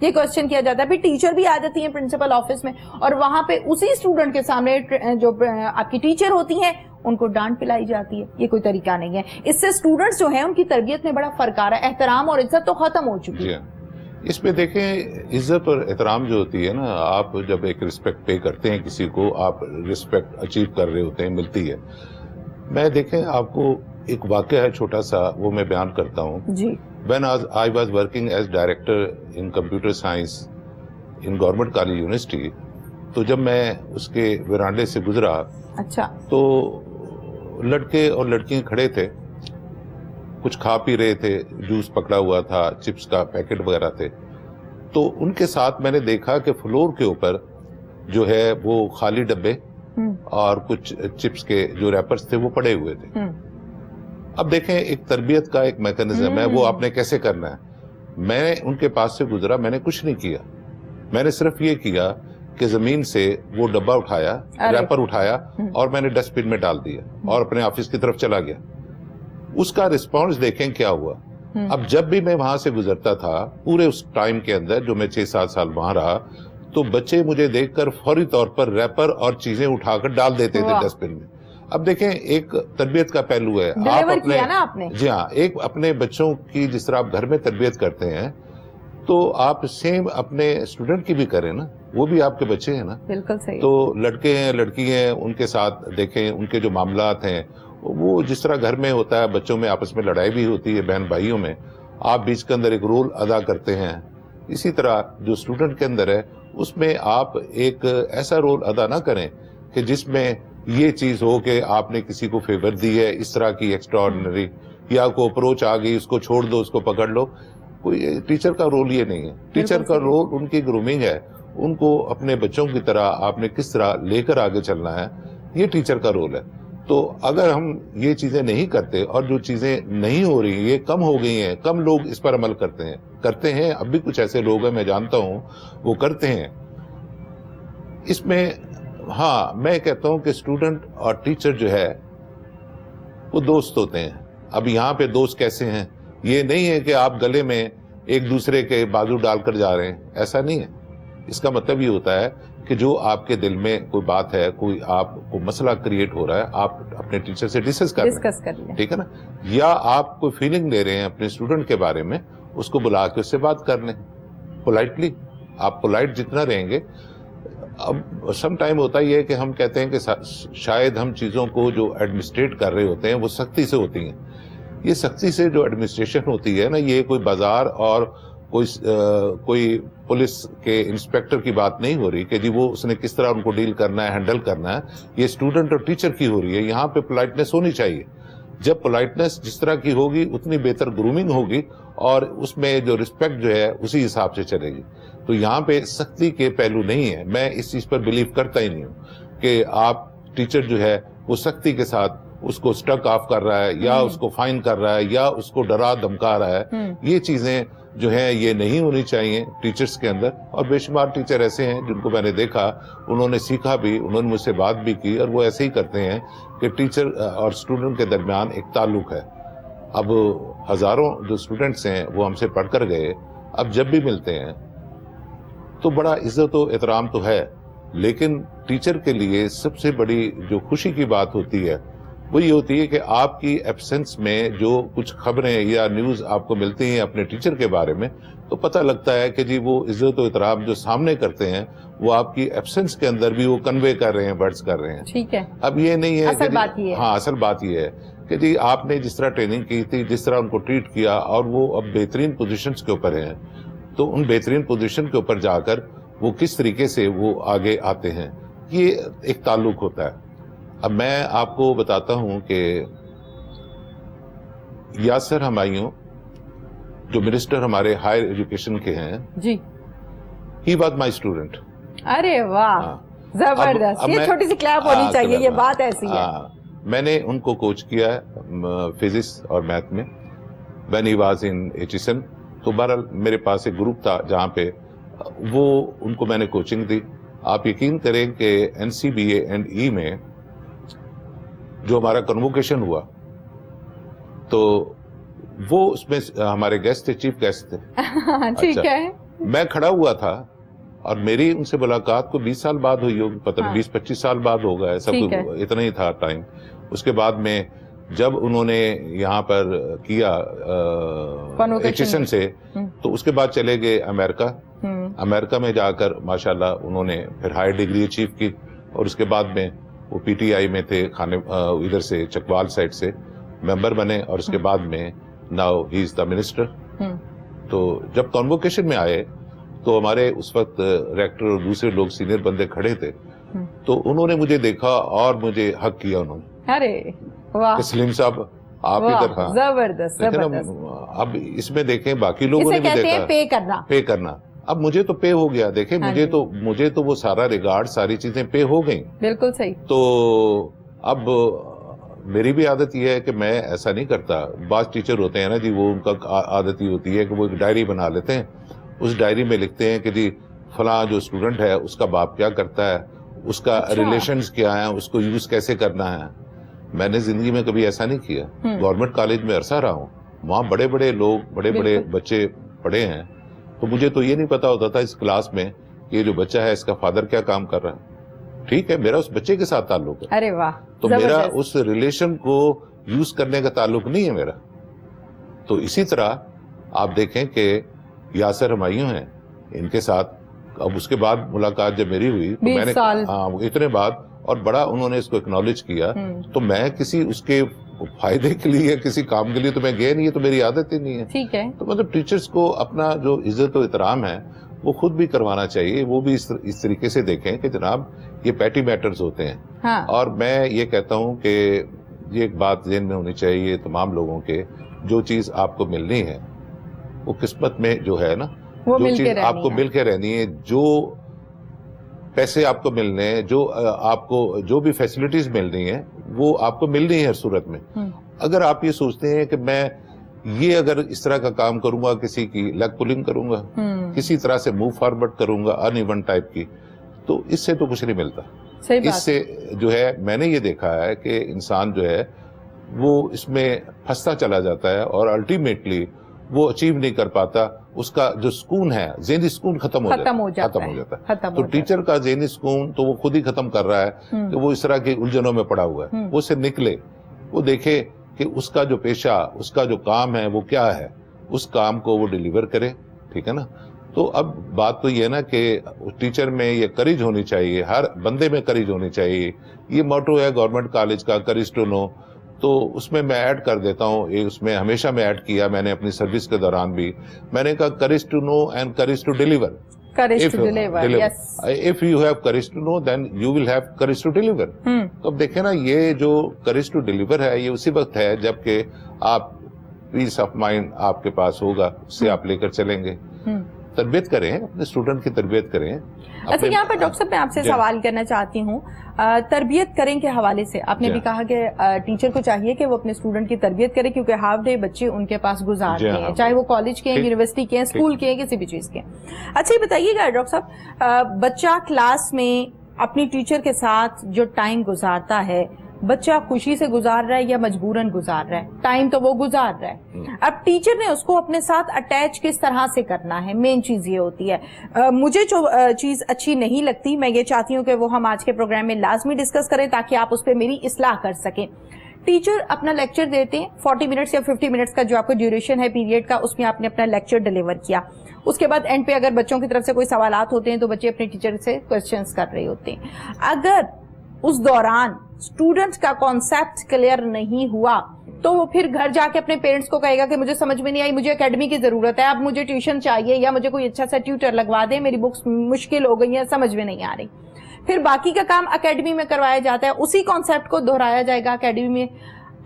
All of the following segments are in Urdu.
یہ کوشچن کیا جاتا ہے. پھر ٹیچر بھی آ جاتی ہیں پرنسپل آفس میں اور وہاں پہ اسی اسٹوڈنٹ کے سامنے جو آپ کی ٹیچر ہوتی ہیں ان کو ڈانٹ پلائی جاتی ہے. یہ کوئی طریقہ نہیں ہے. اس سے اسٹوڈنٹس جو ہیں ان کی تربیت میں بڑا فرق آ رہا ہے. احترام اور عزت تو ختم ہو چکی ہے. اس میں دیکھیں عزت اور احترام جو ہوتی ہے نا, آپ جب ایک رسپیکٹ پے کرتے ہیں کسی کو, آپ رسپیکٹ اچیو کر رہے ہوتے ہیں, ملتی ہے. میں دیکھیں آپ کو ایک واقعہ ہے چھوٹا سا, وہ میں بیان کرتا ہوں. جی. When I was working as director in computer science in Government College University, تو جب میں اس کے ویرانڈے سے گزرا, اچھا, تو لڑکے اور لڑکیاں کھڑے تھے, کچھ کھا پی رہے تھے, جوس پکڑا ہوا تھا, چپس کا پیکٹ وغیرہ تھے. تو ان کے ساتھ میں نے دیکھا کہ فلور کے اوپر جو ہے وہ خالی ڈبے اور کچھ چپس کے جو ریپرز تھے وہ پڑے ہوئے تھے. اب دیکھیں ایک تربیت کا ایک میکنزم ہے, وہ آپ نے کیسے کرنا ہے. میں ان کے پاس سے گزرا, میں نے کچھ نہیں کیا, میں نے صرف یہ کیا کہ زمین سے وہ ڈبہ اٹھایا, ریپر اٹھایا اور میں نے ڈسٹ بن میں ڈال دیا اور اپنے آفس کی طرف چلا گیا. اس کا رسپانس دیکھیں کیا ہوا. اب جب بھی میں وہاں سے گزرتا تھا پورے اس ٹائم کے اندر جو میں 6-7 سال وہاں رہا, تو بچے مجھے دیکھ کر فوری طور پر ریپر اور چیزیں اٹھا کر ڈال دیتے تھے ڈسٹ بن میں. اب دیکھیں ایک تربیت کا پہلو ہے. آپ اپنے جی ہاں, ایک اپنے بچوں کی جس طرح آپ گھر میں تربیت کرتے ہیں تو آپ سیم اپنے اسٹوڈنٹ کی بھی کریں نا, وہ بھی آپ کے بچے ہیں نا. بالکل صحیح. تو لڑکے ہیں لڑکی ہیں, ان کے ساتھ دیکھیں ان کے جو معاملات ہیں وہ جس طرح گھر میں ہوتا ہے, بچوں میں آپس میں لڑائی بھی ہوتی ہے, بہن بھائیوں میں, آپ بیچ کے اندر ایک رول ادا کرتے ہیں. اسی طرح جو اسٹوڈنٹ کے اندر ہے اس میں آپ ایک ایسا رول ادا نہ کریں کہ جس میں یہ چیز ہو کہ آپ نے کسی کو فیور دی ہے اس طرح کی ایکسٹرا آرڈنری, یا کو اپروچ آ گئی, اس کو چھوڑ دو, اس کو پکڑ لو. کوئی ٹیچر کا رول یہ نہیں ہے. ٹیچر کا رول ان کی گرومنگ ہے, ان کو اپنے بچوں کی طرح آپ نے کس طرح لے کر آگے چلنا ہے, یہ ٹیچر کا رول ہے. تو اگر ہم یہ چیزیں نہیں کرتے اور جو چیزیں نہیں ہو رہی, یہ کم ہو گئی ہیں, کم لوگ اس پر عمل کرتے ہیں. اب بھی کچھ ایسے لوگ ہیں, میں جانتا ہوں, وہ کرتے ہیں. اس میں ہاں میں کہتا ہوں کہ اسٹوڈنٹ اور ٹیچر جو ہے وہ دوست ہوتے ہیں. اب یہاں پہ دوست کیسے ہیں, یہ نہیں ہے کہ آپ گلے میں ایک دوسرے کے بازو ڈال کر جا رہے ہیں, ایسا نہیں ہے. اس کا مطلب یہ ہوتا ہے کہ جو آپ کے دل میں کوئی بات ہے, کوئی آپ کو مسئلہ کریٹ ہو رہا ہے, آپ اپنے ٹیچر سے ڈسکس کر لیں, ٹھیک ہے نا. یا آپ کوئی فیلنگ لے رہے ہیں اپنے اسٹوڈنٹ کے بارے میں, اس کو بلا کے اس سے بات کر لیں پولائٹلی. آپ پولائٹ جتنا رہیں گے. اب سم ٹائم ہوتا یہ ہے کہ ہم کہتے ہیں کہ شاید ہم چیزوں کو جو ایڈمنسٹریٹ کر رہے ہوتے ہیں وہ سختی سے ہوتی ہیں. یہ سختی سے جو ایڈمنسٹریشن ہوتی ہے نا, یہ کوئی بازار اور کوئی پولیس کے انسپیکٹر کی بات نہیں ہو رہی کہ جی وہ اس نے کس طرح ان کو ڈیل کرنا ہے, ہینڈل کرنا ہے. یہ اسٹوڈنٹ اور ٹیچر کی ہو رہی ہے. یہاں پہ پولائٹنس ہونی چاہیے. جب پولائٹنس جس طرح کی ہوگی اتنی بہتر گرومنگ ہوگی اور اس میں جو رسپیکٹ جو ہے اسی حساب سے چلے گی. تو یہاں پہ سختی کے پہلو نہیں ہے. میں اس چیز پر بلیو کرتا ہی نہیں ہوں کہ آپ ٹیچر جو ہے وہ سختی کے ساتھ اس کو سٹک آف کر رہا ہے, یا اس کو فائن کر رہا ہے, یا اس کو ڈرا دھمکا رہا ہے. یہ چیزیں جو ہیں یہ نہیں ہونی چاہیے ٹیچرز کے اندر. اور بے شمار ٹیچر ایسے ہیں جن کو میں نے دیکھا, انہوں نے سیکھا بھی, انہوں نے مجھ سے بات بھی کی, اور وہ ایسے ہی کرتے ہیں کہ ٹیچر اور اسٹوڈنٹ کے درمیان ایک تعلق ہے. اب ہزاروں جو اسٹوڈنٹس ہیں وہ ہم سے پڑھ کر گئے, اب جب بھی ملتے ہیں تو بڑا عزت و احترام تو ہے, لیکن ٹیچر کے لیے سب سے بڑی جو خوشی کی بات ہوتی ہے وہ یہ ہوتی ہے کہ آپ کی ایبسنس میں جو کچھ خبریں یا نیوز آپ کو ملتی ہیں اپنے ٹیچر کے بارے میں, تو پتہ لگتا ہے کہ جی وہ عزت و احترام جو سامنے کرتے ہیں وہ آپ کی ایبسنس کے اندر بھی وہ کنوے کر رہے ہیں, ورڈز کر رہے ہیں. ٹھیک ہے. اب یہ نہیں ہے اصل بات یہ ہے. ہاں اصل بات یہ ہے کہ جی آپ نے جس طرح ٹریننگ کی تھی, جس طرح ان کو ٹریٹ کیا, اور وہ اب بہترین پوزیشنز کے اوپر ہیں, تو ان بہترین پوزیشن کے اوپر جا کر وہ کس طریقے سے وہ آگے آتے ہیں, یہ ایک تعلق ہوتا ہے. اب میں آپ کو بتاتا ہوں کہ یاسر ہمایوں جو منسٹر ہمارے ہائر ایجوکیشن کے ہیں, جی, ہی واز مائی اسٹوڈنٹ. ارے واہ, زبردست. یہ چھوٹی سی کلیپ ہونی چاہیے, یہ بات ایسی ہے. میں نے ان کو کوچ کیا فزکس اور میتھ میں when he was in HSN. تو بہرحال میرے پاس ایک گروپ تھا جہاں پہ وہ ان کو میں نے کوچنگ دی. آپ یقین کریں کہ NCBA&E میں جو ہمارا کنووکیشن ہوا تو وہ اس میں ہمارے گیسٹ تھے, چیف گیسٹ تھے. ٹھیک ہے. میں کھڑا ہوا تھا اور میری ان سے ملاقات کو 20 سال بعد ہوئی ہوگی, پتہ نہیں 20-25 سال بعد ہوگا, ایسا کوئی اتنا ہی تھا ٹائم. اس کے بعد میں جب انہوں نے یہاں پر کیا ایچ سے, تو اس کے بعد چلے گئے امریکہ میں جا کر ماشاءاللہ انہوں نے پھر ہائی ڈگری اچیو کی, اور اس کے بعد میں وہ پی ٹی آئی میں تھے, ادھر سے چکوال سائڈ سے ممبر بنے, اور اس کے بعد میں now he is the minister. تو جب کانووکیشن میں آئے تو ہمارے اس وقت ریکٹر اور دوسرے لوگ سینئر بندے کھڑے تھے, تو انہوں نے مجھے دیکھا اور مجھے حق کیا انہوں نے. ارے واہ سلیم صاحب آپ ادھر, ہاں زبردست. اب اس میں دیکھیں باقی لوگوں نے بھی دیکھا پے کرنا. اب مجھے تو پے ہو گیا, دیکھیں مجھے تو وہ سارا ریگارڈ, ساری چیزیں پے ہو گئیں. بالکل صحیح. تو اب میری بھی عادت یہ ہے کہ میں ایسا نہیں کرتا. بعض ٹیچر ہوتے ہیں نا جی, وہ ان کا عادت یہ ہوتی ہے کہ وہ ایک ڈائری بنا لیتے ہیں, اس ڈائری میں لکھتے ہیں کہ جی فلاں جو اسٹوڈنٹ ہے اس کا باپ کیا کرتا ہے, اس کا ریلیشنز کیا ہے, اس کو یوز کیسے کرنا ہے. میں نے زندگی میں کبھی ایسا نہیں کیا. گورنمنٹ کالج میں عرصہ رہا ہوں, وہاں بڑے بڑے لوگ, بڑے بڑے بچے پڑھے ہیں, تو مجھے تو یہ نہیں پتا ہوتا تھا اس کلاس میں کہ یہ جو بچہ ہے اس کا فادر کیا کام کر رہا ہے. ٹھیک ہے, میرا اس بچے کے ساتھ تعلق ہے. ارے واہ. تو میرا اس ریلیشن کو یوز کرنے کا تعلق نہیں ہے میرا. تو اسی طرح آپ دیکھیں کہ یاسر ہمایوں ہیں, ان کے ساتھ اب اس کے بعد ملاقات جب میری ہوئی تو میں نے اتنے بعد, اور بڑا انہوں نے اس کو اکنالج کیا, تو میں کسی اس کے فائدے کے لیے, کسی کام کے لیے تو میں گیا نہیں, ہے تو میری عادت ہی نہیں ہے. ٹھیک ہے. تو مطلب ٹیچرز کو اپنا جو عزت و احترام ہے وہ خود بھی کروانا چاہیے. وہ بھی اس طریقے سے دیکھیں کہ جناب یہ پیٹی میٹرز ہوتے ہیں. اور میں یہ کہتا ہوں کہ یہ ایک بات ذہن میں ہونی چاہیے تمام لوگوں کے, جو چیز آپ کو ملنی ہے وہ قسمت میں جو ہے نا, جو چیز آپ کو مل کے رہنی ہے, جو پیسے آپ کو ملنے ہیں, جو آپ کو جو بھی فیسلٹیز ملنی ہیں وہ آپ کو ملنی ہے ہر صورت میں. اگر آپ یہ سوچتے ہیں کہ میں یہ اگر اس طرح کا کام کروں گا, کسی کی لیگ پولنگ کروں گا, کسی طرح سے موو فارورڈ کروں گا ان ایون ٹائپ کی, تو اس سے تو کچھ نہیں ملتا. اس سے جو ہے میں نے یہ دیکھا ہے کہ انسان جو ہے وہ اس میں پھنستا چلا جاتا ہے, اور الٹیمیٹلی وہ اچیو نہیں کر پاتا. اس کا جو سکون ہے, ذہنی سکون ختم ہو جاتا ہے. تو ٹیچر کا ذہنی سکون تو وہ خود ہی ختم کر رہا ہے کہ وہ اس طرح کی الجھنوں میں پڑا ہوا ہے. وہ اسے نکلے, وہ دیکھے کہ اس کا جو پیشہ, اس کا جو کام ہے وہ کیا ہے, اس کام کو وہ ڈیلیور کرے. ٹھیک ہے نا. تو اب بات تو یہ ہے نا کہ ٹیچر میں یہ کریج ہونی چاہیے, ہر بندے میں کریج ہونی چاہیے. یہ موٹو ہے گورنمنٹ کالج کا, کریج ٹو نو. تو اس میں ایڈ کر دیتا ہوں, اس میں ہمیشہ میں ایڈ کیا, میں نے اپنی سروس کے دوران بھی میں نے کہا courage to know and courage to deliver. If you have courage to know, then you will have courage to deliver. تو اب دیکھیں نا, یہ جو courage to deliver ہے یہ اسی وقت ہے جب کہ آپ پیس آف مائنڈ آپ کے پاس ہوگا, اس سے آپ لے کر چلیں گے. تربیت کریں, اپنے اسٹوڈنٹ کی تربیت کریں. اچھا, یہاں پر ڈاکٹر صاحب میں آپ سے سوال کرنا چاہتی ہوں, تربیت کریں کے حوالے سے آپ نے بھی کہا کہ ٹیچر کو چاہیے کہ وہ اپنے اسٹوڈنٹ کی تربیت کرے, کیونکہ ہاف ڈے بچے ان کے پاس گزارتے ہیں, چاہے وہ کالج کے ہیں, یونیورسٹی کے ہیں, اسکول کے ہیں, کسی بھی چیز کے. اچھا یہ بتائیے گا ڈاکٹر صاحب, بچہ کلاس میں اپنی ٹیچر کے ساتھ جو ٹائم گزارتا ہے, بچہ خوشی سے گزار رہا ہے یا مجبوراً گزار رہا ہے, ٹائم تو وہ گزار رہا ہے. اب ٹیچر نے اس کو اپنے ساتھ اٹیچ کس طرح سے کرنا ہے, مین چیز یہ ہوتی ہے. مجھے جو چیز اچھی نہیں لگتی, میں یہ چاہتی ہوں کہ وہ ہم آج کے پروگرام میں لازمی ڈسکس کریں تاکہ آپ اس پہ میری اصلاح کر سکیں. ٹیچر اپنا لیکچر دیتے ہیں 40 منٹس یا 50 منٹس کا جو آپ کو ڈیوریشن ہے پیریڈ کا, اس میں آپ نے اپنا لیکچر ڈیلیور کیا. اس کے بعد اینڈ پہ اگر بچوں کی طرف سے کوئی سوالات ہوتے ہیں تو بچے اپنے ٹیچر سے کوسچنس کر رہے ہوتے ہیں. اگر اس دوران اسٹوڈنٹ کا کانسیپٹ کلیئر نہیں ہوا تو وہ پھر گھر جا کے اپنے پیرنٹس کو کہے گا کہ مجھے سمجھ میں نہیں آئی, مجھے اکیڈمی کی ضرورت ہے, اب مجھے ٹیوشن چاہیے, یا مجھے کوئی اچھا سا ٹیوٹر لگوا دے, میری بکس مشکل ہو گئی ہیں, سمجھ میں نہیں آ رہی. پھر باقی کا کام اکیڈمی میں کروایا جاتا ہے, اسی کانسیپٹ کو دہرایا جائے گا اکیڈمی میں.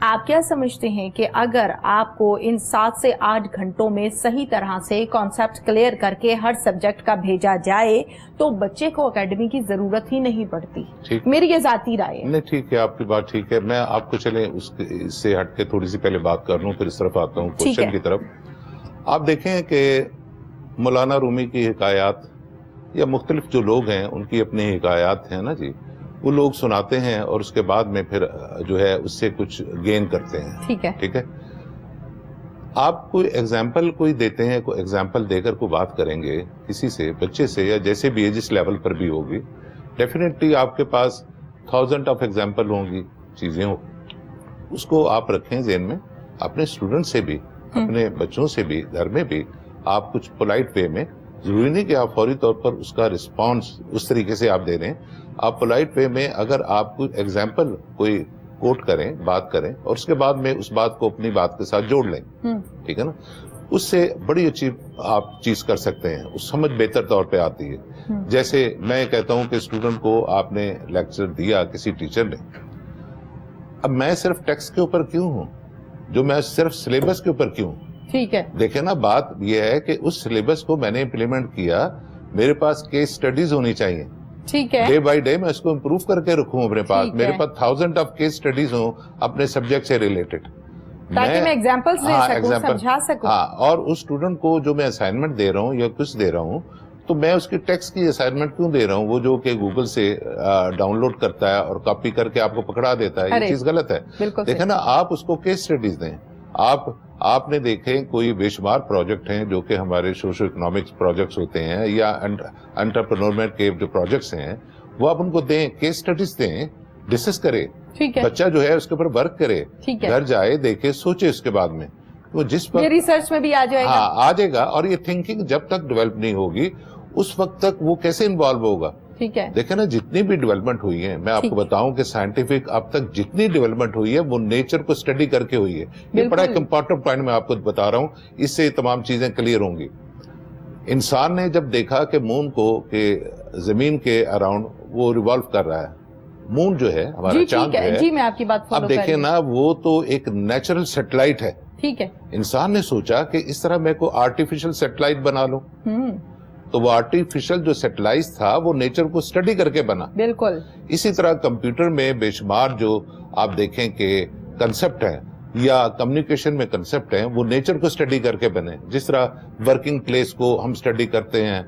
آپ کیا سمجھتے ہیں کہ اگر آپ کو ان 7 سے 8 گھنٹوں میں صحیح طرح سے کانسیپٹ کلیئر کر کے ہر سبجیکٹ کا بھیجا جائے تو بچے کو اکیڈمی کی ضرورت ہی نہیں پڑتی؟ میری یہ ذاتی رائے ہے. نہیں ٹھیک ہے, آپ کی بات ٹھیک ہے. میں آپ کو چلیں اس سے ہٹ کے تھوڑی سی پہلے بات کر لوں, پھر اس طرف آتا ہوں کوشچن کی طرف. آپ دیکھیں کہ مولانا رومی کی حکایات یا مختلف جو لوگ ہیں ان کی اپنی حکایات ہیں نا جی, وہ لوگ سناتے ہیں اور اس کے بعد میں پھر جو ہے اس سے کچھ گین کرتے ہیں. ٹھیک ہے. آپ کوئی ایگزامپل کوئی دیتے ہیں, کوئی ایگزامپل دے کر کوئی بات کریں گے کسی سے, بچے سے, یا جیسے بھی ہے جس لیول پر بھی ہوگی, ڈیفینیٹلی آپ کے پاس 1000 آف ایگزامپل ہوں گی, چیزیں ہوں, اس کو آپ رکھیں ذہن میں. اپنے اسٹوڈنٹ سے بھی, اپنے بچوں سے بھی, گھر میں بھی آپ کچھ پولائٹ وے میں, ضروری نہیں کہ آپ فوری طور پر اس کا رسپانس اس طریقے سے آپ دے رہے ہیں, آپ پولائٹ وے میں اگر آپ کوئی ایگزامپل کوئی کوٹ کریں, بات کریں, اور اس کے بعد میں اس بات کو اپنی بات کے ساتھ جوڑ لیں, ٹھیک ہے نا, اس سے بڑی اچھی آپ چیز کر سکتے ہیں, اس سمجھ بہتر طور پہ آتی ہے. جیسے میں کہتا ہوں کہ اسٹوڈنٹ کو آپ نے لیکچر دیا کسی ٹیچر نے, اب میں صرف ٹیکسٹ کے اوپر کیوں ہوں, جو میں صرف سلیبس کے اوپر کیوں ہوں. ٹھیک ہے, دیکھیں نا, بات یہ ہے کہ اس سلیبس کو میں نے امپلیمنٹ کیا, میرے پاس کیس سٹڈیز ہونی چاہیے, ٹھیک ہے, ڈے بائی ڈے میں اس کو امپروو کر کے رکھوں اپنے پاس, میرے پاس 1000 آف کیس سٹڈیز ہوں اپنے سبجیکٹ سے ریلیٹڈ, تاکہ میں ایگزامپلز دے سکوں, سمجھا سکوں. ہاں, اور اس اسٹوڈنٹ کو جو میں اسائنمنٹ دے رہا ہوں یا کچھ دے رہا ہوں, تو میں اس کی ٹیکسٹ کی اسائنمنٹ کیوں دے رہا ہوں, وہ جو کہ گوگل سے ڈاؤن لوڈ کرتا ہے اور کاپی کر کے آپ کو پکڑا دیتا ہے, یہ چیز غلط ہے. دیکھیں نا, آپ اس کو کیس سٹڈیز دیں. آپ نے دیکھیں کوئی بے شمار پروجیکٹ ہیں جو کہ ہمارے سوشو اکنامکس پروجیکٹس ہوتے ہیں یا انٹرپرینورمنٹ کے جو پروجیکٹس ہیں, وہ آپ ان کو دیں, کیس سٹڈیز دیں, ڈسکس کرے, بچہ جو ہے اس کے اوپر ورک کرے, گھر جائے, دیکھے, سوچے, اس کے بعد میں وہ جس پر ریسرچ میں بھی آ جائے گا. ہاں, آ جائے گا. اور یہ تھنکنگ جب تک ڈیولپ نہیں ہوگی اس وقت تک وہ کیسے انوالو ہوگا. ٹھیک ہے, دیکھیں نا, جتنی بھی ڈیولپمنٹ ہوئی ہے, میں آپ کو بتاؤں کہ سائنٹیفک اب تک جتنی ڈیولپمنٹ ہوئی ہے وہ نیچر کو اسٹڈی کر کے ہوئی ہے. یہ بڑا ایک امپورٹنٹ پوائنٹ میں آپ کو بتا رہا ہوں, اس سے تمام چیزیں کلیئر ہوں گی. انسان نے جب دیکھا کہ مون کو, کہ زمین کے اراؤنڈ وہ ریوالو کر رہا ہے, مون جو ہے ہمارا چاند ہے, جی میں آپ کی بات اب دیکھیں نا, وہ تو ایک نیچرل سیٹلائٹ ہے. ٹھیک ہے, انسان نے سوچا کہ اس طرح میں کوئی آرٹیفیشل سیٹلائٹ بنا لوں, تو وہ آرٹیفیشل جو سیٹلائٹ تھا وہ نیچر کو اسٹڈی کر کے بنا. بالکل اسی طرح کمپیوٹر میں بے شمار جو آپ دیکھیں کہ کنسپٹ ہیں یا کمیونیکیشن میں کنسپٹ ہیں, وہ نیچر کو اسٹڈی کر کے بنے. جس طرح ورکنگ پلیس کو ہم اسٹڈی کرتے ہیں,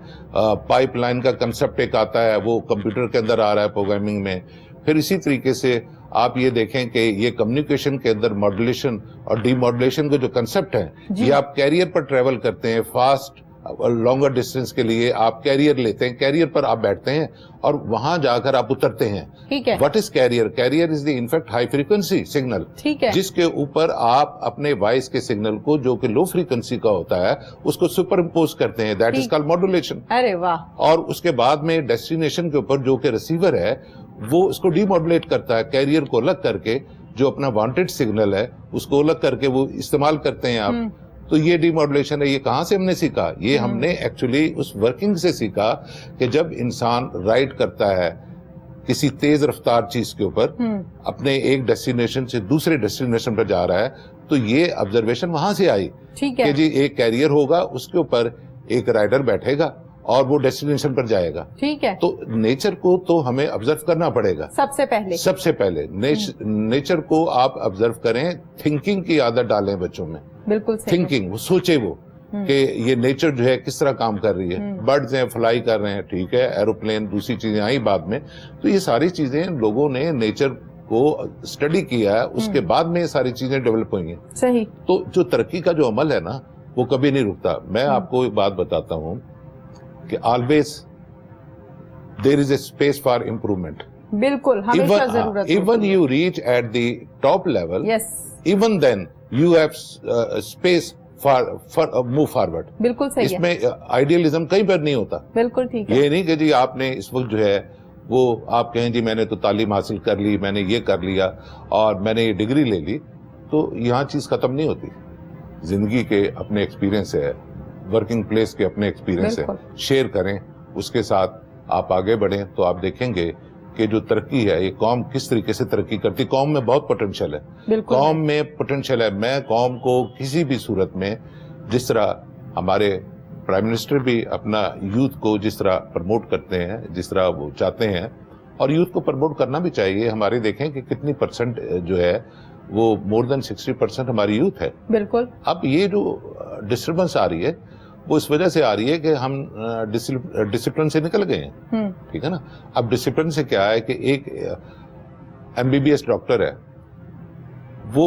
پائپ لائن کا کنسپٹ ایک آتا ہے, وہ کمپیوٹر کے اندر آ رہا ہے پروگرامنگ میں. پھر اسی طریقے سے آپ یہ دیکھیں کہ یہ کمیونیکیشن کے اندر ماڈولیشن اور ڈی ماڈولیشن کے جو کنسپٹ ہیں, یہ آپ کیریئر پر ٹریول کرتے ہیں, فاسٹ لانگر ڈسٹینس کے لیے آپ کیریئر لیتے ہیں, کیریئر پر آپ بیٹھتے ہیں اور وہاں جا کر آپ اترتے ہیں. What is carrier? Carrier is the in fact high frequency signal, جس کے اوپر آپ اپنے وائس کے سگنل کو جو کہ لو فریکوینسی کا ہوتا ہے اس کو سپر امپوز کرتے ہیں, دیٹ از کالڈ ماڈولیشن. ارے واہ. اور اس کے بعد میں ڈیسٹینیشن کے اوپر جو کہ ریسیور ہے وہ اس کو ڈی ماڈولیٹ کرتا ہے, کیریئر کو الگ کر کے, جو اپنا وانٹڈ سگنل ہے اس کو الگ کر کے وہ استعمال کرتے ہیں آپ. تو یہ ڈی ماڈولیشن ہے. یہ کہاں سے ہم نے سیکھا؟ یہ ہم نے ایکچولی اس ورکنگ سے سیکھا کہ جب انسان رائڈ کرتا ہے کسی تیز رفتار چیز کے اوپر, اپنے ایک ڈیسٹینیشن سے دوسرے ڈیسٹینیشن پر جا رہا ہے, تو یہ آبزرویشن وہاں سے آئی کہ جی ایک کیریئر ہوگا, اس کے اوپر ایک رائڈر بیٹھے گا اور وہ ڈیسٹینیشن پر جائے گا. ٹھیک ہے, تو نیچر کو تو ہمیں آبزرو کرنا پڑے گا سب سے پہلے. نیچر کو آپ آبزرو کریں, تھنکنگ کی عادت ڈالیں بچوں میں. بالکل تھنکنگ, وہ سوچے وہ کہ یہ نیچر جو ہے کس طرح کام کر رہی ہے. برڈز ہیں, فلائی کر رہے ہیں, ٹھیک ہے, ایروپلین, دوسری چیزیں آئی بعد میں. تو یہ ساری چیزیں لوگوں نے نیچر کو اسٹڈی کیا ہے, اس کے بعد میں یہ ساری چیزیں ڈیولپ ہوئی ہیں. صحیح. تو جو ترقی کا جو عمل ہے نا, وہ کبھی نہیں رکتا. میں آپ کو ایک بات بتاتا ہوں کہ always there is a space for improvement. بالکل, ہمیشہ ضرورت ہے. Even you reach at the top level, yes, even then you have space for move forward. بالکل صحیح ہے. اس میں آئیڈیلزم کہیں پر نہیں ہوتا. بالکل ٹھیک ہے. یہ نہیں کہ جی آپ نے اس وقت جو ہے وہ آپ کہیں جی میں نے تو تعلیم حاصل کر لی, میں نے یہ کر لیا اور میں نے یہ ڈگری لے لی, تو یہاں چیز ختم نہیں ہوتی. زندگی کے اپنے ایکسپیرینس ہے, ورکنگ پلیس کے اپنے ایکسپیرینس ہے, شیئر کریں, اس کے ساتھ آپ آگے بڑھیں, تو آپ دیکھیں گے کہ جو ترقی ہے, یہ قوم کس طریقے سے ترقی کرتی. قوم میں بہت پوٹینشیل ہے, قوم میں پوٹینشیل ہے. میں قوم کو کسی بھی صورت میں, جس طرح ہمارے پرائم منسٹر بھی اپنا یوتھ کو جس طرح پروموٹ کرتے ہیں, جس طرح وہ چاہتے ہیں, اور یوتھ کو پروموٹ کرنا بھی چاہیے. ہمارے دیکھیں کہ کتنی پرسنٹ جو ہے وہ مور دین 60% ہماری یوتھ ہے. بالکل. اب یہ جو ڈسٹربنس آ رہی ہے وہ اس وجہ سے آ رہی ہے کہ ہم ڈسپلن سے نکل گئے ہیں, ٹھیک ہے نا. اب ڈسپلن سے کیا ہے کہ ایک MBBS ڈاکٹر ہے, وہ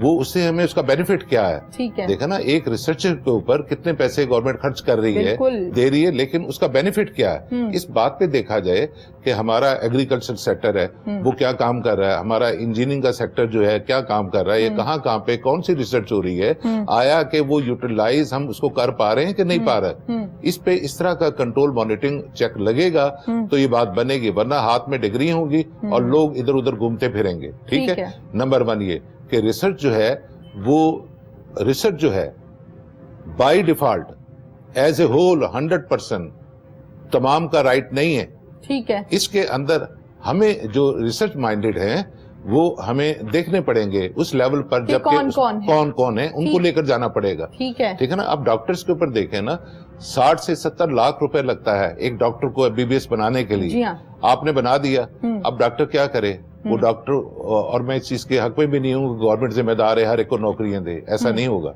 وہ اس سے ہمیں اس کا بینیفٹ کیا ہے. ٹھیک ہے, دیکھا نا, ایک ریسرچر کے اوپر کتنے پیسے گورنمنٹ خرچ کر رہی ہے, دے رہی ہے, لیکن اس کا بینیفٹ کیا ہے. اس بات پہ دیکھا جائے کہ ہمارا ایگریکلچر سیکٹر ہے وہ کیا کام کر رہا ہے, ہمارا انجینئرنگ کا سیکٹر جو ہے کیا کام کر رہا ہے, یہ کہاں پہ کون سی ریسرچ ہو رہی ہے, آیا کہ وہ یوٹیلائز ہم اس کو کر پا رہے ہیں کہ نہیں پا رہے. اس پہ اس طرح کا کنٹرول مانیٹرنگ چیک لگے گا تو یہ بات بنے گی, ورنہ ہاتھ میں ڈگری ہوگی اور لوگ ادھر ادھر گھومتے پھریں گے. ٹھیک ہے. نمبر 1 یہ کہ ریسرچ جو ہے by default as a whole 100% تمام کا رائٹ نہیں ہے. ٹھیک ہے. اس کے اندر ہمیں جو ریسرچ مائنڈیڈ ہیں وہ ہمیں دیکھنے پڑیں گے اس لیول پر, جب کون کون ہے ان کو لے کر جانا پڑے گا. ٹھیک ہے نا. اب ڈاکٹرز کے اوپر دیکھیں نا, 60 سے 70 لاکھ روپے لگتا ہے ایک ڈاکٹر کو MBBS بنانے کے لیے. آپ نے بنا دیا, اب ڈاکٹر کیا کرے؟ وہ ڈاکٹر, اور میں اس چیز کے حق میں بھی نہیں ہوں کہ گورنمنٹ ذمہ دار ہے ہر ایک کو نوکریاں دے, ایسا نہیں ہوگا.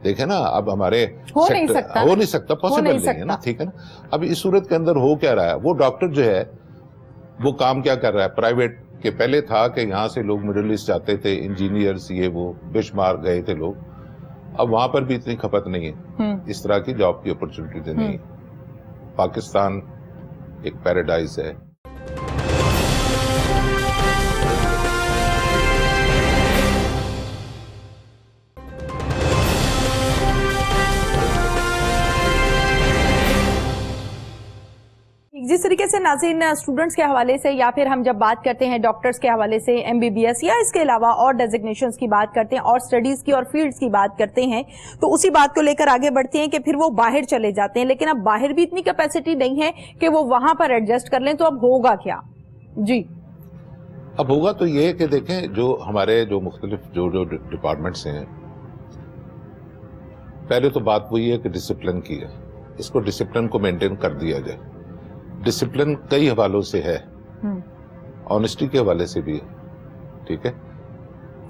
دیکھیں نا, اب ہمارے ہو نہیں سکتا, پاسبل نہیں ہے نا. ٹھیک ہے نا. اب اس صورت کے اندر ہو کیا رہا ہے, وہ ڈاکٹر جو ہے وہ کام کیا کر رہا ہے پرائیویٹ کے. پہلے تھا کہ یہاں سے لوگ مڈل ایسٹ جاتے تھے, انجینئرز یہ وہ بے شمار گئے تھے لوگ. اب وہاں پر بھی اتنی کھپت نہیں ہے, اس طرح کی جاب کی اپرچونٹی نہیں ہے. پاکستان ایک پیراڈائز ہے. جس طریقے سے ناظرین اسٹوڈنٹس کے حوالے سے یا پھر ہم جب بات کرتے ہیں ڈاکٹرز کے حوالے سے MBBS یا اس کے علاوہ اور ڈیزگنیشنز کی بات کرتے ہیں اور اسٹڈیز کی اور فیلڈز کی بات کرتے ہیں, تو اسی بات کو لے کر آگے بڑھتے ہیں کہ پھر وہ باہر چلے جاتے ہیں, لیکن اب باہر بھی اتنی کیپیسٹی نہیں ہے کہ وہ وہاں پر ایڈجسٹ کر لیں, تو اب ہوگا کیا؟ جی اب ہوگا تو یہ کہ دیکھیں جو ہمارے جو مختلف جو ڈپارٹمنٹس ہیں, پہلے تو بات وہی ہے کہ ڈسپلن کی ہے, اس کو ڈسپلن کو مینٹین کر دیا جائے. ڈسپلن کئی حوالوں سے ہے, آنیسٹی کے حوالے سے بھی ہے. ٹھیک ہے,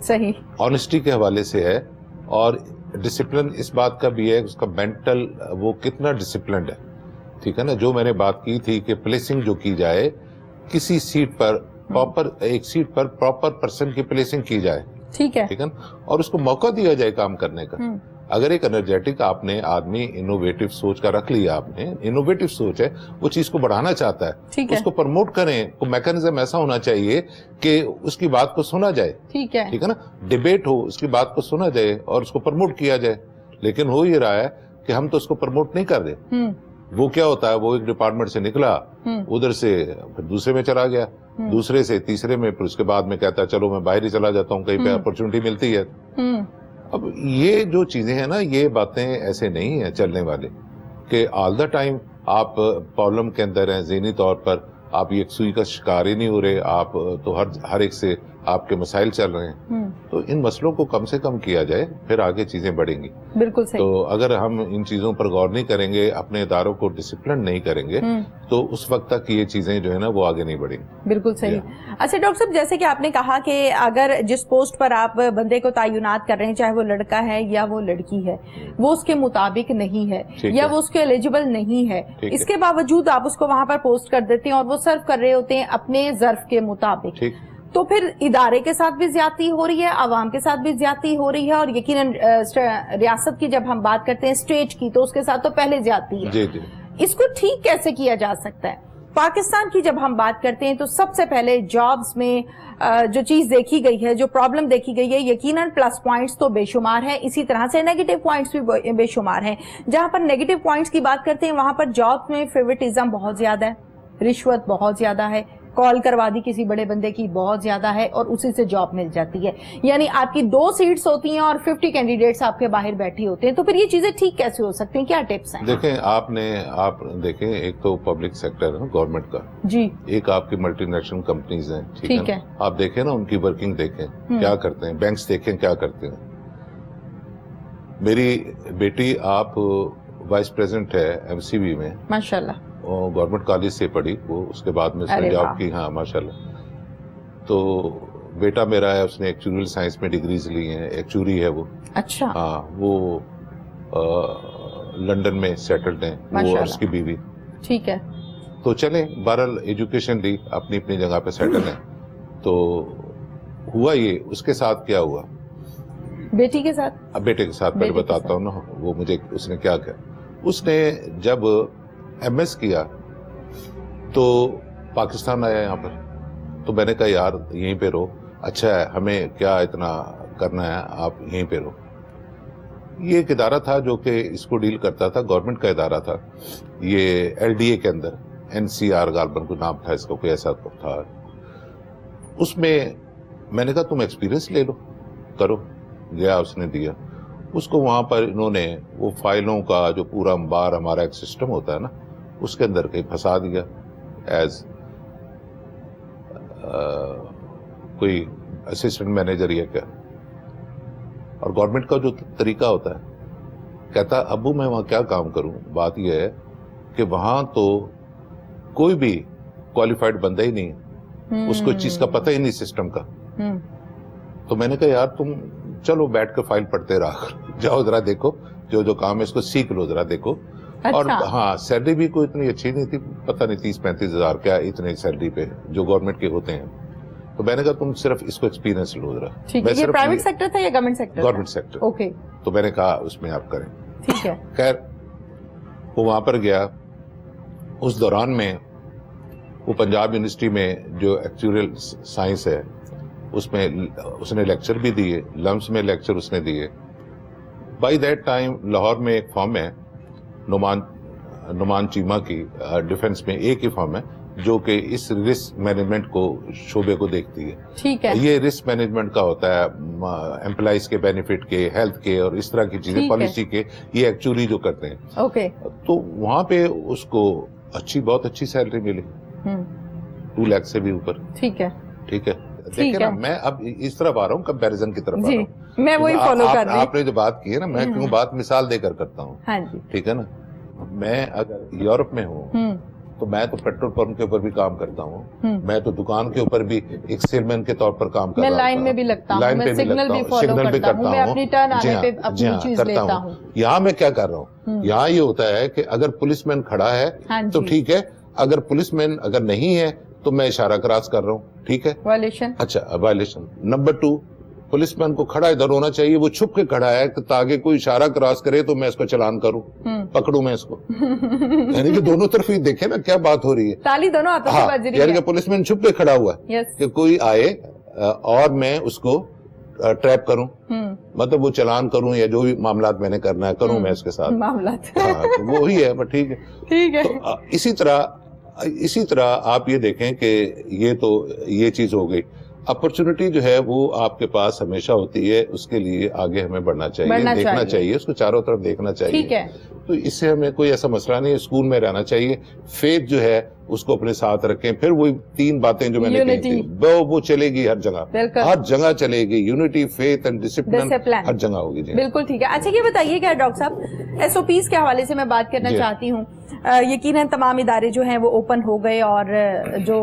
صحیح, آنیسٹی کے حوالے سے ہے, اور ڈسپلن اس بات کا بھی ہے اس کا مینٹل وہ کتنا ڈسپلنڈ ہے. ٹھیک ہے نا. جو میں نے بات کی تھی کہ پلیسنگ جو کی جائے کسی سیٹ پر پراپر, ایک سیٹ پر پراپر پرسن کی پلیسنگ کی جائے. ٹھیک ہے نا, اور اس کو موقع دیا جائے کام کرنے کا. اگر ایک انرجیٹک آپ نے آدمی انوویٹو سوچ کا رکھ لیا, آپ نے انوویٹو سوچ ہے, وہ چیز کو بڑھانا چاہتا ہے, اس کو پروموٹ کریں. میکانزم ایسا ہونا چاہیے کہ اس کی بات کو سنا جائے. ٹھیک ہے نا. ڈیبیٹ ہو, اس کی بات کو سنا جائے اور اس کو پروموٹ کیا جائے. لیکن ہو یہ رہا ہے کہ ہم تو اس کو پروموٹ نہیں کر رہے. وہ کیا ہوتا ہے, وہ ایک ڈپارٹمنٹ سے نکلا, ادھر سے پھر دوسرے میں چلا گیا, دوسرے سے تیسرے میں, پھر اس کے بعد میں کہتا ہے چلو میں باہر ہی چلا جاتا ہوں, کہیں پہ اپرچونٹی ملتی ہے. اب یہ جو چیزیں ہیں نا, یہ باتیں ایسے نہیں ہیں چلنے والے کہ آل دا ٹائم آپ پرابلم کے اندر ہیں. ذہنی طور پر آپ یہ سوئی کا شکار ہی نہیں ہو رہے, آپ تو ہر ایک سے آپ کے مسائل چل رہے ہیں. تو ان مسئلوں کو کم سے کم کیا جائے, پھر آگے چیزیں بڑھیں گی. بالکل صحیح. تو اگر ہم ان چیزوں پر غور نہیں کریں گے, اپنے اداروں کو ڈسپلن نہیں کریں گے, تو اس وقت تک یہ چیزیں جو ہے نا وہ آگے نہیں بڑھیں گی. بالکل صحیح. اچھا ڈاکٹر صاحب, جیسے کہ آپ نے کہا کہ اگر جس پوسٹ پر آپ بندے کو تعینات کر رہے ہیں, چاہے وہ لڑکا ہے یا وہ لڑکی ہے, وہ اس کے مطابق نہیں ہے یا وہ اس کے ایلیجیبل نہیں ہے, اس کے باوجود آپ اس کو وہاں پر پوسٹ کر دیتے ہیں اور وہ سرو کر رہے ہوتے ہیں اپنے ظرف کے مطابق, تو پھر ادارے کے ساتھ بھی زیادتی ہو رہی ہے, عوام کے ساتھ بھی زیادتی ہو رہی ہے, اور یقیناً ریاست کی جب ہم بات کرتے ہیں اسٹیٹ کی, تو اس کے ساتھ تو پہلے زیادتی ہے. اس کو ٹھیک کیسے کیا جا سکتا ہے؟ پاکستان کی جب ہم بات کرتے ہیں تو سب سے پہلے جابز میں جو چیز دیکھی گئی ہے, جو پرابلم دیکھی گئی ہے, یقیناً پلس پوائنٹس تو بے شمار ہیں, اسی طرح سے نیگیٹو پوائنٹس بھی بے شمار ہیں. جہاں پر نیگیٹو پوائنٹس کی بات کرتے ہیں وہاں پر جاب میں فیوریٹزم بہت زیادہ ہے, رشوت بہت زیادہ ہے, کال کروا دی کسی بڑے بندے کی بہت زیادہ ہے, اور اسی سے جاب مل جاتی ہے. یعنی آپ کی 2 سیٹس ہوتی ہیں اور 50 کینڈیڈیٹس آپ کے باہر بیٹھے ہوتے ہیں, تو پھر یہ چیزیں ٹھیک کیسے ہو سکتی ہیں؟ کیا ٹپس ہیں؟ دیکھیں آپ دیکھیں, ایک تو پبلک سیکٹر ہے گورنمنٹ کا, جی, ایک آپ کی ملٹی نیشنل کمپنیز ہیں. ٹھیک ہے, آپ دیکھیں نا ان کی ورکنگ دیکھیں کیا کرتے ہیں, بینکس دیکھیں کیا کرتے ہیں. میری بیٹی آپ وائس پریزیڈنٹ ہے MCB میں, ماشاءاللہ, گورنمنٹ کالج سے پڑھی وہ, اس کے بعد میں اس نے جاب کی. ہاں ماشاءاللہ. تو بیٹا میرا ہے, اس نے ایکچوریل سائنس میں ڈگریز لی ہیں, ایکچوری ہے وہ. اچھا. ہاں, وہ لنڈن میں سیٹلڈ ہیں, وہ اور اس کی بیوی. ٹھیک ہے. تو چلیں, بہرحال ایجوکیشن لی, اپنی اپنی جگہ پہ سیٹل ہیں. تو ہوا یہ, اس کے ساتھ کیا ہوا بیٹی کے ساتھ؟ اب بیٹے کے ساتھ میں بتاتا ہوں نا وہ مجھے اس نے کیا کیا. اس نے جب ایم ایس کیا تو پاکستان آیا یہاں پر, تو میں نے کہا یار یہیں پہ رہو, اچھا ہے, ہمیں کیا اتنا کرنا ہے, آپ یہیں پہ رہو. یہ ایک ادارہ تھا جو کہ اس کو ڈیل کرتا تھا, گورنمنٹ کا ادارہ تھا, یہ ایل ڈی اے کے اندر, این سی آر غالباً کوئی نام تھا اس کا, کوئی ایسا تھا. اس میں میں نے کہا تم ایکسپیرینس لے لو, کرو. گیا, اس نے دیا اس کو. وہاں پر انہوں نے وہ فائلوں کا جو پورا انبار ہمارا ایک سسٹم ہوتا ہے نا, اس کے اندر کہیں پھنسا دیا ایز کوئی اسسٹنٹ مینیجر یا کیا. اور گورنمنٹ کا جو طریقہ ہوتا ہے, کہتا ابو میں وہاں کیا کام کروں. بات یہ ہے کہ وہاں تو کوئی بھی کوالیفائڈ بندہ ہی نہیں ہے, اس کو چیز کا پتہ ہی نہیں سسٹم کا. تو میں نے کہا یار تم چلو بیٹھ کر فائل پڑھتے رہا, جاؤ ذرا دیکھو جو کام ہے اس کو سیکھ لو ذرا دیکھو. اور ہاں سیلری بھی کوئی اتنی اچھی نہیں تھی, پتہ نہیں 30-35 ہزار کیا اتنے سیلری پہ جو گورنمنٹ کے ہوتے ہیں. تو میں نے کہا تم صرف اس کو ایکسپیرینس لو ذرا. یہ پرائیویٹ سیکٹر تھا یا government sector? Government sector. Okay. تو میں نے کہا اس میں آپ کریں. ٹھیک ہے. خیر وہ وہاں پر گیا. اس دوران میں وہ پنجاب یونیورسٹی میں جو ایکچوریل سائنس ہے اس نے لیکچر بھی دیے, لمس میں لیکچر اس نے دیے. بائی دیٹ ٹائم لاہور میں ایک فارم ہے نعمان چیمہ کی, ڈیفنس میں ایک ہی فارم ہے جو کہ اس رسک مینجمنٹ کو شعبے کو دیکھتی ہے. ٹھیک ہے. یہ رسک مینجمنٹ کا ہوتا ہے, امپلائیز کے بینیفٹ کے, ہیلتھ کے اور اس طرح کی چیزیں, پالیسی کے, یہ ایکچولی جو کرتے ہیں. اوکے. تو وہاں پہ اس کو بہت اچھی سیلری ملی, 2 لاکھ سے بھی اوپر. ٹھیک ہے. ٹھیک ہے. دیکھیں نا, میں اب اس طرف آ رہا ہوں, کمپیریزن کی طرف آ رہا ہوں. میں وہی فالو کر رہی ہوں. آپ نے جو بات کی ہے نا, میں کیوں بات مثال دے کر کرتا ہوں. ہاں جی. ٹھیک ہے نا. میں اگر یورپ میں ہوں تو میں تو پیٹرول پمپ کے اوپر بھی کام کرتا ہوں, میں تو دکان کے اوپر بھی ایک سیلمین کے طور پر کام کرتا ہوں, میں لائن میں بھی لگتا ہوں, میں سگنل بھی فالو کرتا ہوں, میں اپنی ٹرن آنے پہ اپنی چیز لیتا ہوں. یہاں میں کیا کر رہا ہوں, یہاں یہ ہوتا ہے کہ اگر پولیس مین کھڑا ہے تو ٹھیک ہے, اگر پولیس مین اگر نہیں ہے تو میں اشارہ کراس کر رہا ہوں. ٹھیک ہے. وائلیشن. اچھا وائلیشن. نمبر 2, پولیس مین کو کھڑا ادھر ہونا چاہیے, وہ چھپ کے کھڑا ہے تاکہ کوئی اشارہ کراس کرے تو میں اس کو چلان کروں, پکڑوں میں اس کو. یعنی کہ دونوں طرف ہی دیکھیں نا کیا بات ہو رہی ہے. تالی دونوں ہاتھوں سے بج رہی ہے. یعنی کہ پولیس مین چھپ کے کھڑا ہوا ہے کہ کوئی آئے اور میں اس کو ٹریپ کروں, مطلب وہ چلان کروں یا جو بھی معاملات میں نے کرنا ہے کروں میں اس کے ساتھ معاملات. وہی ہے. ٹھیک ہے. ٹھیک ہے. اسی طرح آپ یہ دیکھیں کہ یہ چیز ہو گئی. اپرچونٹی جو ہے وہ آپ کے پاس ہمیشہ ہوتی ہے, اس کے لیے آگے ہمیں بڑھنا چاہیے, دیکھنا چاہیے, اس کو چاروں طرف دیکھنا چاہیے. ٹھیک ہے. تو اس سے ہمیں کوئی ایسا مسئلہ نہیں, اسکول میں رہنا چاہیے, فیتھ جو ہے اس کو اپنے ساتھ رکھیں. پھر وہی 3 باتیں جو میں نے کہی تھی وہ چلے گی ہر جگہ چلے گی. یونٹی, فیتھ اینڈ ڈسپلن ہر جگہ ہوگی. بالکل ٹھیک ہے. اچھا یہ بتائیے کہ ڈاکٹر صاحب ایس او پیز کے حوالے سے میں بات کرنا چاہتی ہوں. یقیناً تمام ادارے جو ہیں وہ اوپن ہو گئے اور جو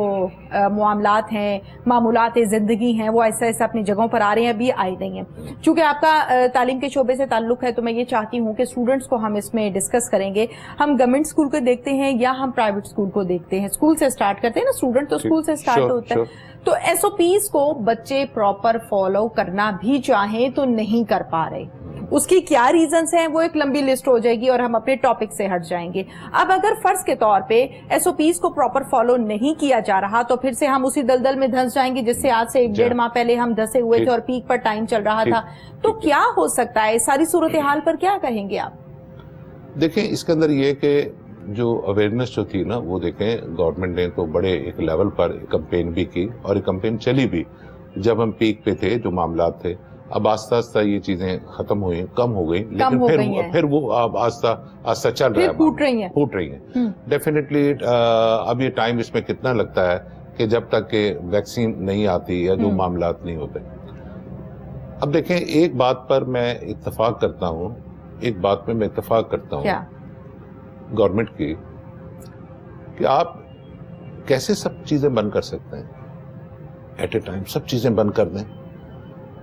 معاملات ہیں, معمولات زندگی ہیں, وہ ایسا ایسا اپنی جگہوں پر آ رہے ہیں, ابھی آئی نہیں ہیں. چونکہ آپ کا تعلیم کے شعبے سے تعلق ہے تو میں یہ چاہتی ہوں کہ اسٹوڈنٹس کو ہم اس میں ڈسکس کریں گے. ہم گورنمنٹ اسکول کو دیکھتے ہیں یا ہم پرائیویٹ اسکول کو دیکھتے ہیں, اسکول سے اسٹارٹ کرتے ہیں نا, اسٹوڈنٹ تو اسکول سے اسٹارٹ ہوتا ہے. تو ایس او پیز کو بچے پراپر فالو کرنا بھی چاہیں تو نہیں کر پا رہے, اس کی کیا ریزنز ہیں, وہ ایک لمبی لسٹ ہو جائے گی اور ہم اپنے ٹاپک سے ہٹ جائیں گے. اب اگر فرض کے طور پہ ایس او پیز کو پراپر فالو نہیں کیا جا رہا تو پھر سے ہم اسی دلدل میں دھنس جائیں گے جس سے آج سے 1.5 ماہ پہلے ہم دھسے ہوئے تھے اور پیک پر ٹائم چل رہا تھا. تو کیا ہو سکتا ہے, ساری صورتحال پر کیا کہیں گے آپ؟ دیکھیں اس کے اندر یہ کہ جو اویئرنیس جو تھی نا, وہ دیکھیں گورنمنٹ نے تو بڑے ایک لیول پر کمپین بھی کی اور ایک کمپین چلی بھی جب ہم پیک پہ تھے, جو معاملات تھے. اب آہستہ آہستہ یہ چیزیں ختم ہوئی, کم ہو گئی, لیکن پھر وہ اب آہستہ آہستہ چل رہا ہے, پھوٹ رہی ہیں. ڈیفینیٹلی اب یہ ٹائم اس میں کتنا لگتا ہے کہ جب تک کہ ویکسین نہیں آتی یا جو معاملات نہیں ہوتے. اب دیکھیں ایک بات پر میں اتفاق کرتا ہوں گورنمنٹ کی, کہ آپ کیسے سب چیزیں بند کر سکتے ہیں ایٹ اے ٹائم, سب چیزیں بند کر دیں.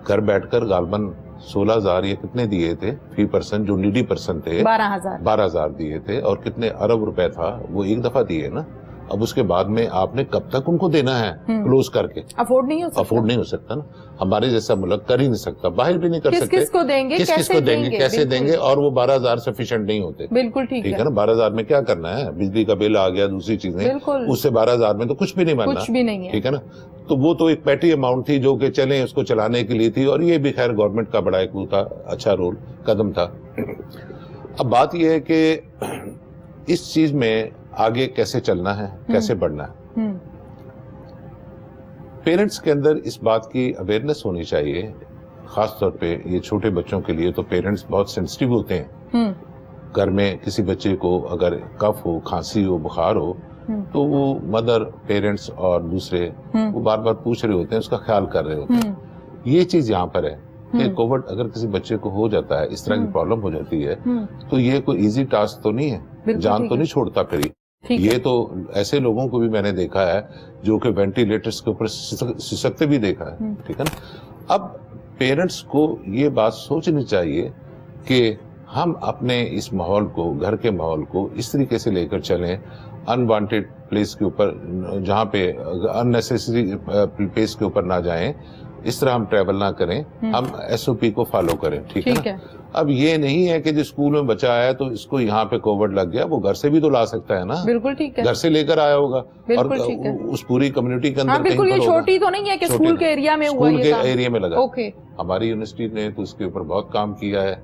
گھر بیٹھ کر غالباً 16,000 یا کتنے دیے تھے فی پرسن, جو نیڈی پرسن تھے 12,000 دیے تھے, اور کتنے ارب روپے تھا وہ ایک دفعہ دیے نا. اب اس کے بعد میں آپ نے کب تک ان کو دینا ہے کلوز کر کے؟ افورڈ نہیں ہو سکتا، افورڈ نہیں ہو سکتا نا. ہمارے جیسا ملک کر ہی نہیں سکتا، باہر بھی نہیں کر سکتے. کس کو دیں گے، کس کو دیں گے، کیسے دیں گے؟ اور وہ 12,000 سفیشینٹ نہیں ہوتے. بالکل ٹھیک ہے نا. 12,000 میں کیا کرنا ہے؟ بجلی کا بل آ گیا، دوسری چیزیں، اس سے 12,000 میں تو کچھ بھی نہیں بننا. کچھ بھی نہیں ہے. ٹھیک ہے نا. تو وہ تو ایک پیٹی اماؤنٹ تھی جو کہ چلیں اس کو چلانے کے لیے تھی، اور یہ بھی خیر گورنمنٹ کا بڑا ایک وہ تھا، اچھا رول قدم تھا. اب بات یہ ہے کہ اس چیز میں آگے کیسے چلنا ہے، کیسے بڑھنا ہے. پیرنٹس کے اندر اس بات کی اویئرنیس ہونی چاہیے، خاص طور پہ یہ چھوٹے بچوں کے لیے تو پیرنٹس بہت سینسٹیو ہوتے ہیں. گھر میں کسی بچے کو اگر کف ہو، کھانسی ہو، بخار ہو، تو وہ مدر، پیرنٹس اور دوسرے وہ بار بار پوچھ رہے ہوتے ہیں، اس کا خیال کر رہے ہوتے ہیں. یہ چیز یہاں پر ہے کہ کووڈ اگر کسی بچے کو ہو جاتا ہے، اس طرح کی پرابلم ہو جاتی ہے، تو یہ کوئی ایزی ٹاسک تو نہیں ہے، جان تو نہیں چھوڑتا. پھر یہ تو ایسے لوگوں کو بھی میں نے دیکھا ہے جو کہ وینٹیلیٹرز کے اوپر سسکتے بھی دیکھا ہے. ٹھیک ہے نا. اب پیرنٹس کو یہ بات سوچنی چاہیے کہ ہم اپنے اس ماحول کو، گھر کے ماحول کو اس طریقے سے لے کر چلیں، انوانٹیڈ پلیس کے اوپر، جہاں پہ اننیسیسری پلیس کے اوپر نہ جائیں، اس طرح ہم ٹریول نہ کریں، ہم ایس او پی کو فالو کریں. ٹھیک ہے نا. اب یہ نہیں ہے کہ جو اسکول میں بچہ آیا تو اس کو یہاں پہ کووڈ لگ گیا، وہ گھر سے بھی تو لا سکتا ہے نا. بالکل ٹھیک ہے. گھر سے لے کر آیا ہوگا، اور اس پوری کمیونٹی کے اندر. بالکل یہ چھوٹی تو نہیں ہے کہ اسکول کے ایریا میں ہوا، اسکول کے ایریا میں لگا. ہماری یونیورسٹی نے تو اس کے اوپر بہت کام کیا ہے،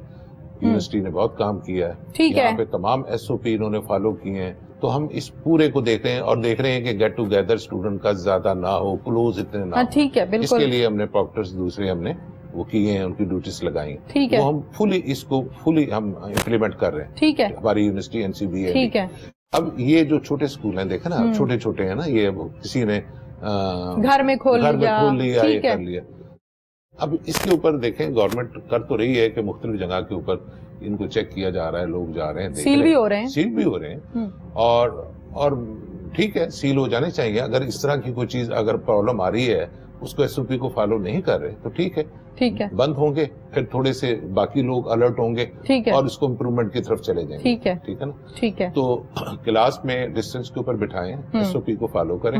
یونیورسٹی نے بہت کام کیا ہے. یہاں پہ تمام ایس او پی انہوں نے فالو کیے ہیں. تو ہم اس پورے کو دیکھ رہے ہیں اور دیکھ رہے ہیں کہ گیٹ ٹوگیدر اسٹوڈنٹ کا زیادہ نہ ہو، کلوز اتنے نہ ہو. ٹھیک ہے. بالکل. اس کے لیے ہم نے پروکٹرز دوسرے ہم نے وہ کیے ہیں، ان کی ڈیوٹیز لگائی. ٹھیک ہے. وہ ہم اس کو فلی ہم امپلیمنٹ کر رہے ہیں. ٹھیک ہے. ہماری یونیورسٹی این سی بی ہے. ٹھیک ہے. اب یہ جو چھوٹے اسکول ہیں، دیکھیں نا، چھوٹے چھوٹے ہیں نا، یہ کسی نے گھر میں کھول لیا، یہ کر لیا. اب اس کے اوپر دیکھیں گورنمنٹ کر تو رہی ہے کہ مختلف جگہ کے اوپر ان کو چیک کیا جا رہا ہے، لوگ جا رہے ہیں، سیل بھی ہو رہے ہیں. اور ٹھیک ہے، سیل ہو جانے چاہیے. اگر اس طرح کی کوئی چیز اگر پرابلم آ رہی ہے، اس کو ایس او پی کو فالو نہیں کر رہے تو ٹھیک ہے، بند ہوں گے، پھر تھوڑے سے باقی لوگ الرٹ ہوں گے اور اس کو امپروومنٹ کی طرف چلے جائیں گے. ٹھیک ہے نا. ٹھیک ہے. تو کلاس میں ڈسٹینس کے اوپر بٹھائیں، ایس او پی کو فالو کریں.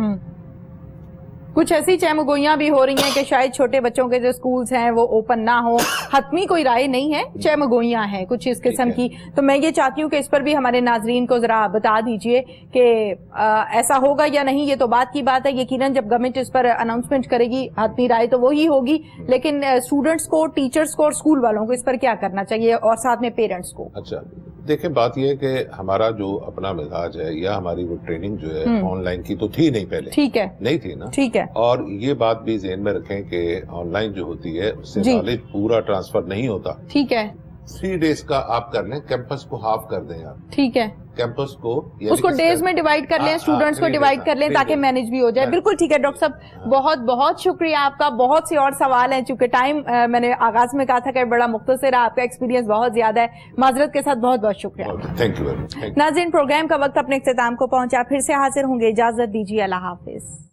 کچھ ایسی چہمگوئیاں بھی ہو رہی ہیں کہ شاید چھوٹے بچوں کے جو سکولز ہیں وہ اوپن نہ ہو، حتمی کوئی رائے نہیں ہے، چہمگوئیاں ہیں کچھ اس قسم کی. تو میں یہ چاہتی ہوں کہ اس پر بھی ہمارے ناظرین کو ذرا بتا دیجئے کہ ایسا ہوگا یا نہیں. یہ تو بات کی بات ہے، یقیناً جب گورنمنٹ اس پر اناؤنسمنٹ کرے گی، حتمی رائے تو وہی ہوگی، لیکن اسٹوڈنٹس کو، ٹیچرز کو اور اسکول والوں کو اس پر کیا کرنا چاہیے، اور ساتھ میں پیرنٹس کو. اچھا دیکھیں، بات یہ ہے کہ ہمارا جو اپنا مزاج ہے یا ہماری وہ ٹریننگ جو ہے آن لائن کی تو تھی نہیں پہلے. ٹھیک ہے. نہیں تھی نا. ٹھیک ہے. اور یہ بات بھی ذہن میں رکھیں کہ آن لائن جو ہوتی ہے اس سے نالج پورا ٹرانسفر نہیں ہوتا. ٹھیک ہے. 3 days کا آپ کر لیں، کیمپس کو ہاف کر دیں آپ. ٹھیک ہے. کیمپس کو اس کو ڈیز میں ڈیوائڈ کر لیں، اسٹوڈنٹس کو ڈیوائڈ کر لیں تاکہ مینج بھی ہو جائے. بالکل ٹھیک ہے. ڈاکٹر صاحب بہت بہت شکریہ آپ کا. بہت سے اور سوال ہیں، چونکہ ٹائم میں نے آغاز میں کہا تھا کہ بڑا مختصر ہے، آپ کا ایکسپیرینس بہت زیادہ ہے. معذرت کے ساتھ بہت بہت شکریہ. Thank you very much. ناظرین، پروگرام کا وقت اپنے اختتام کو پہنچا، پھر سے حاضر ہوں گے. اجازت دیجیے. اللہ حافظ.